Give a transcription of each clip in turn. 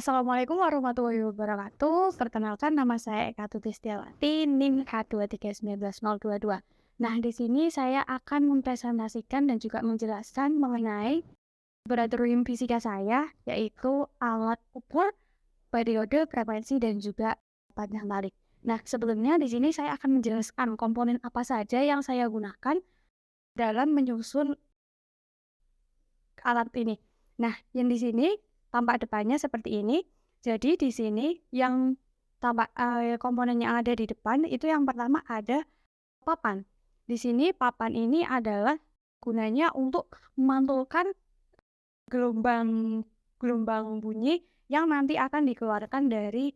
Assalamualaikum warahmatullahi wabarakatuh. Perkenalkan nama saya Eka Tutistiawati, NIM K2399022. Nah, di sini saya akan mempresentasikan dan juga menjelaskan mengenai laboratorium fisika saya, yaitu alat ukur, periode, frekuensi, dan juga panjang tali. Nah, sebelumnya di sini saya akan menjelaskan komponen apa saja yang saya gunakan dalam menyusun alat ini. Nah, yang di sini tampak depannya seperti ini. Jadi di sini yang tampak komponen yang ada di depan itu yang pertama ada papan. Di sini papan ini adalah gunanya untuk memantulkan gelombang gelombang bunyi yang nanti akan dikeluarkan dari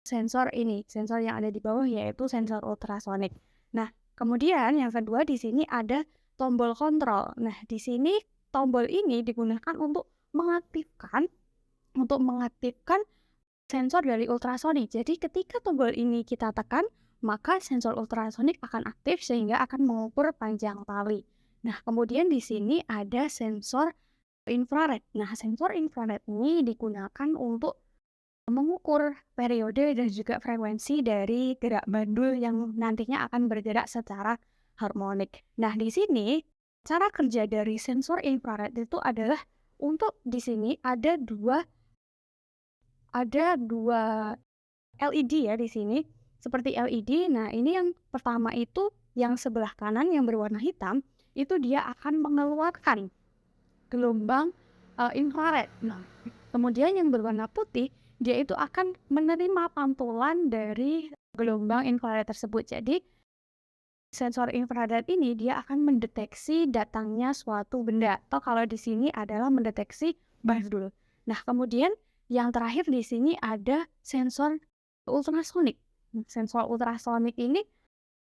sensor ini, sensor yang ada di bawah yaitu sensor ultrasonik. Nah, kemudian yang kedua di sini ada tombol kontrol. Nah, di sini tombol ini digunakan untuk mengaktifkan sensor dari ultrasonik. Jadi ketika tombol ini kita tekan, maka sensor ultrasonik akan aktif sehingga akan mengukur panjang tali. Nah, kemudian di sini ada sensor infrared. Nah, sensor infrared ini digunakan untuk mengukur periode dan juga frekuensi dari gerak bandul yang nantinya akan bergerak secara harmonik. Nah, di sini cara kerja dari sensor infrared itu adalah untuk di sini ada dua LED ya di sini, seperti LED. Nah, ini yang pertama itu yang sebelah kanan yang berwarna hitam, itu dia akan mengeluarkan gelombang infrared. Nah, kemudian yang berwarna putih, dia itu akan menerima pantulan dari gelombang infrared tersebut. Jadi, sensor infrared ini dia akan mendeteksi datangnya suatu benda, atau kalau di sini adalah mendeteksi bandul. Nah, kemudian yang terakhir di sini ada sensor ultrasonik. Sensor ultrasonik ini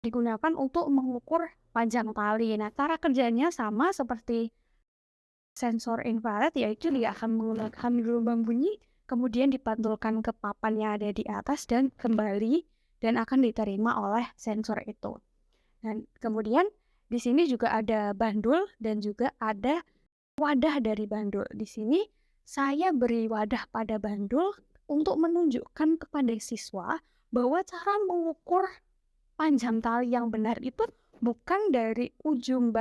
digunakan untuk mengukur panjang tali. Nah, cara kerjanya sama seperti sensor infrared, yaitu dia akan menggunakan gelombang bunyi, kemudian dipantulkan ke papan yang ada di atas dan kembali dan akan diterima oleh sensor itu. Dan kemudian di sini juga ada bandul dan juga ada wadah dari bandul. Di sini saya beri wadah pada bandul untuk menunjukkan kepada siswa bahwa cara mengukur panjang tali yang benar itu bukan dari ujung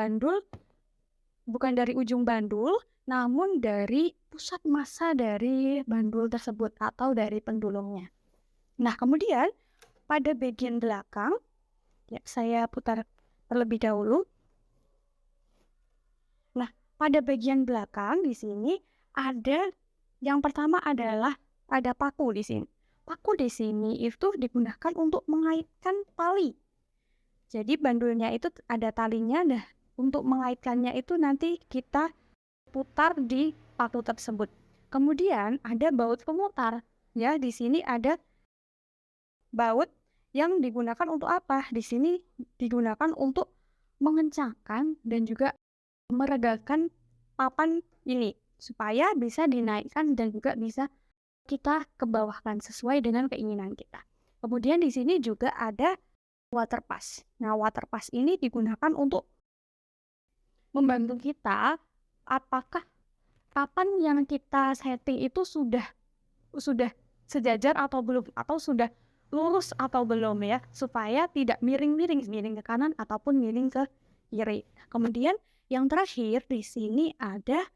bandul, namun dari pusat massa dari bandul tersebut atau dari pendulumnya. Nah, kemudian pada bagian belakang, ya, saya putar terlebih dahulu. Nah, pada bagian belakang di sini ada yang pertama adalah ada paku di sini. Paku di sini itu digunakan untuk mengaitkan tali. Jadi bandulnya itu ada talinya. Nah, untuk mengaitkannya itu nanti kita putar di paku tersebut. Kemudian ada baut pemutar. Ya, di sini ada baut yang digunakan untuk apa? Di sini digunakan untuk mengencangkan dan juga meredakan papan ini supaya bisa dinaikkan dan juga bisa kita kebawahkan sesuai dengan keinginan kita. Kemudian di sini juga ada water pass. Nah, water pass ini digunakan untuk membantu kita apakah papan yang kita setting itu sudah sejajar atau belum, atau sudah lurus atau belum ya, supaya tidak miring ke kanan ataupun miring ke kiri. Kemudian yang terakhir di sini ada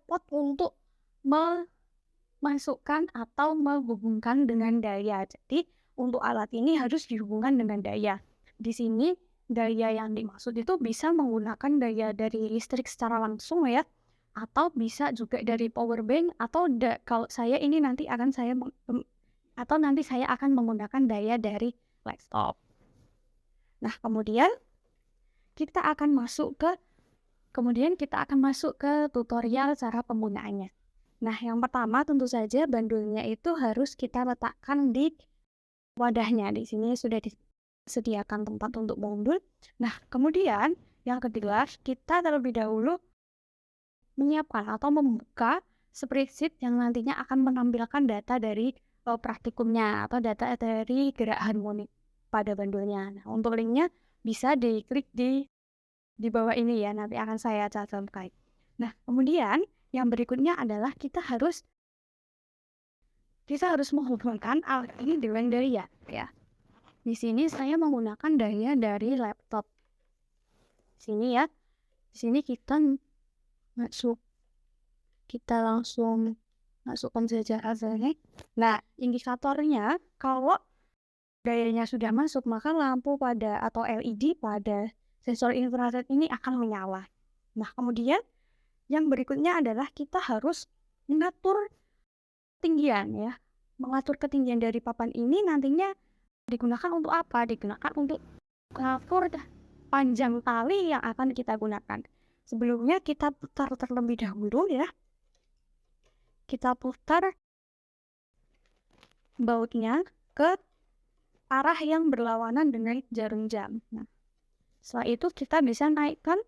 pot untuk memasukkan atau menghubungkan dengan daya. Jadi untuk alat ini harus dihubungkan dengan daya. Di sini daya yang dimaksud itu bisa menggunakan daya dari listrik secara langsung ya, atau bisa juga dari power bank, atau kalau saya ini nanti saya akan menggunakan daya dari laptop. Nah, kemudian kita akan masuk ke tutorial cara penggunaannya. Nah, yang pertama tentu saja bandulnya itu harus kita letakkan di wadahnya. Di sini sudah disediakan tempat untuk bandul. Nah, kemudian yang kedua, kita terlebih dahulu menyiapkan atau membuka spreadsheet yang nantinya akan menampilkan data dari praktikumnya atau data dari gerak harmonik pada bandulnya. Nah, untuk linknya bisa diklik di bawah ini ya, nanti akan saya cantumkan. Nah, kemudian yang berikutnya adalah kita harus menghubungkan alat ini dengan daya, ya. Di sini saya menggunakan daya dari laptop. Sini ya. Di sini kita langsung masukkan saja hasilnya. Nah, indikatornya kalau dayanya sudah masuk, maka lampu pada atau LED pada sensor infrared ini akan menyala. Nah, kemudian yang berikutnya adalah kita harus mengatur ketinggian, ya. Mengatur ketinggian dari papan ini nantinya digunakan untuk apa? Digunakan untuk mengatur panjang tali yang akan kita gunakan. Sebelumnya kita putar terlebih dahulu, ya. Kita putar bautnya ke arah yang berlawanan dengan jarum jam. Nah, setelah itu kita bisa naikkan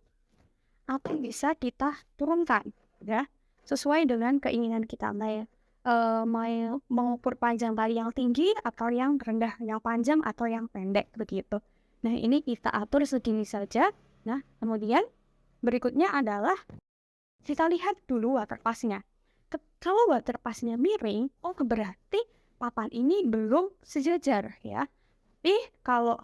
atau bisa kita turunkan, ya, sesuai dengan keinginan kita. Mau mengukur panjang tali yang tinggi atau yang rendah, yang panjang atau yang pendek, begitu. Nah, ini kita atur segini saja. Nah, kemudian berikutnya adalah kita lihat dulu waterpass-nya. Kalau waterpass-nya miring, berarti papan ini belum sejajar, ya. Tapi kalau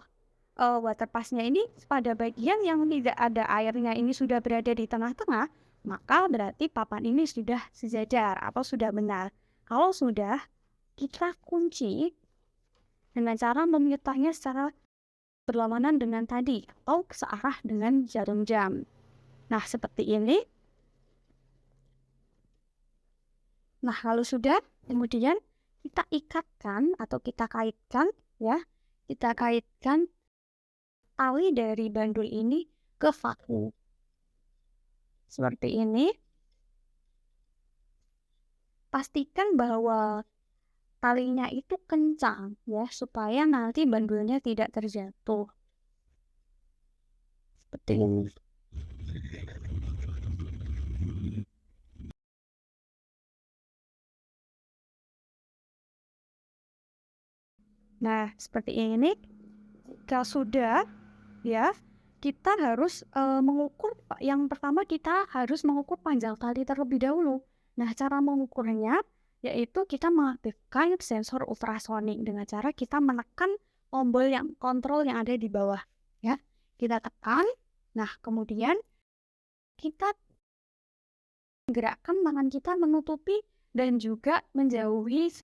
waterpass-nya ini pada bagian yang tidak ada airnya ini sudah berada di tengah-tengah, maka berarti papan ini sudah sejajar atau sudah benar. Kalau sudah, kita kunci dengan cara memutarnya secara berlawanan dengan tadi atau searah dengan jarum jam. Nah, seperti ini. Nah, kalau sudah, kemudian kita ikatkan atau kita kaitkan, ya. Kita kaitkan tali dari bandul ini ke vakum. Seperti ini. Pastikan bahwa talinya itu kencang, ya, supaya nanti bandulnya tidak terjatuh. Seperti ini. Nah, seperti ini. Jika sudah, ya, kita harus mengukur. Yang pertama kita harus mengukur panjang tali terlebih dahulu. Nah, cara mengukurnya yaitu kita mengaktifkan sensor ultrasonik dengan cara kita menekan tombol yang kontrol yang ada di bawah, ya. Kita tekan. Nah, kemudian kita gerakkan tangan kita menutupi dan juga menjauhi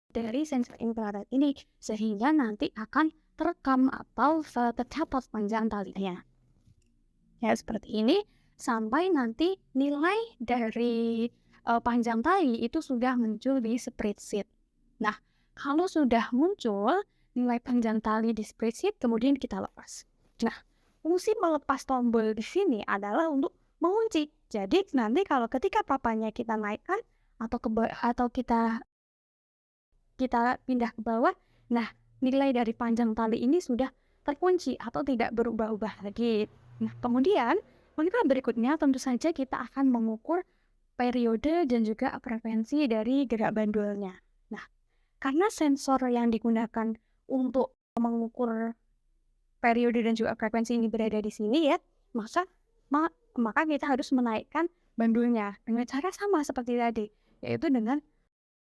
dari sensor infrared ini sehingga nanti akan terekam atau tercatat panjang talinya. Ya, seperti ini sampai nanti nilai dari panjang tali itu sudah muncul di spreadsheet. Nah, kalau sudah muncul nilai panjang tali di spreadsheet, kemudian kita lepas. Nah, fungsi melepas tombol di sini adalah untuk mengunci. Jadi nanti kalau ketika papannya kita naikkan atau kita pindah ke bawah, nah, nilai dari panjang tali ini sudah terkunci atau tidak berubah-ubah lagi. Nah, kemudian langkah berikutnya tentu saja kita akan mengukur periode dan juga frekuensi dari gerak bandulnya. Nah, karena sensor yang digunakan untuk mengukur periode dan juga frekuensi ini berada di sini, ya, maka kita harus menaikkan bandulnya dengan cara sama seperti tadi, yaitu dengan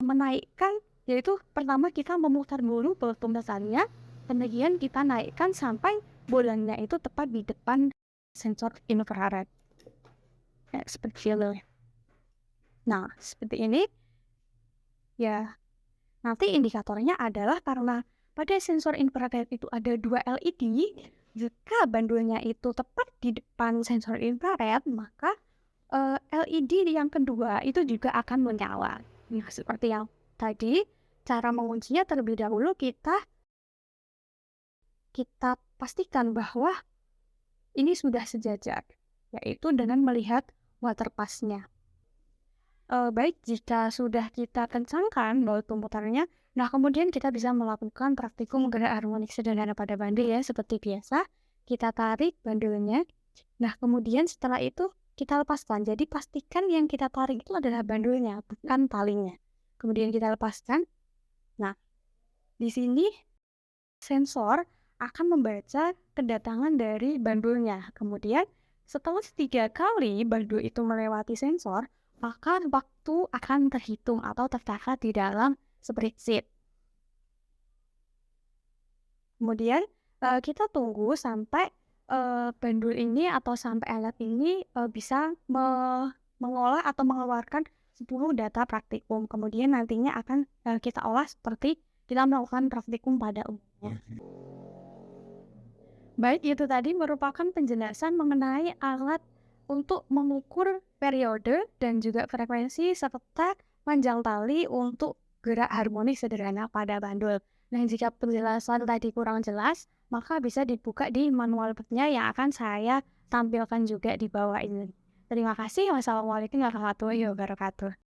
menaikkan. Yaitu pertama kita memutar dulu baut pembasahannya, kemudian kita naikkan sampai bolanya itu tepat di depan sensor infrared. Ya, seperti ini. Nah, seperti ini. Ya, nanti indikatornya adalah karena pada sensor infrared itu ada 2 LED, jika bandulnya itu tepat di depan sensor infrared, maka LED yang kedua itu juga akan menyala. Nah, seperti yang tadi, cara menguncinya terlebih dahulu kita pastikan bahwa ini sudah sejajar, yaitu dengan melihat waterpass-nya. Baik, jika sudah kita kencangkan baut pemutarnya, nah kemudian kita bisa melakukan praktikum gerak harmonik sederhana pada bandul, ya, seperti biasa. Kita tarik bandulnya. Nah, kemudian setelah itu kita lepaskan. Jadi pastikan yang kita tarik itu adalah bandulnya, bukan talinya. Kemudian kita lepaskan. Nah, di sini sensor akan membaca kedatangan dari bandulnya. Kemudian setelah 3 kali bandul itu melewati sensor, maka waktu akan terhitung atau tercatat di dalam spreadsheet. Kemudian, kita tunggu sampai, bandul ini atau sampai alat ini, bisa mengolah atau mengeluarkan 10 data praktikum. Kemudian nantinya akan, kita olah seperti kita melakukan praktikum pada umumnya. Baik, itu tadi merupakan penjelasan mengenai alat untuk mengukur periode dan juga frekuensi serta panjang tali untuk gerak harmonis sederhana pada bandul. Nah, jika penjelasan tadi kurang jelas, maka bisa dibuka di manual nya yang akan saya tampilkan juga di bawah ini. Terima kasih. Wassalamualaikum warahmatullahi wabarakatuh.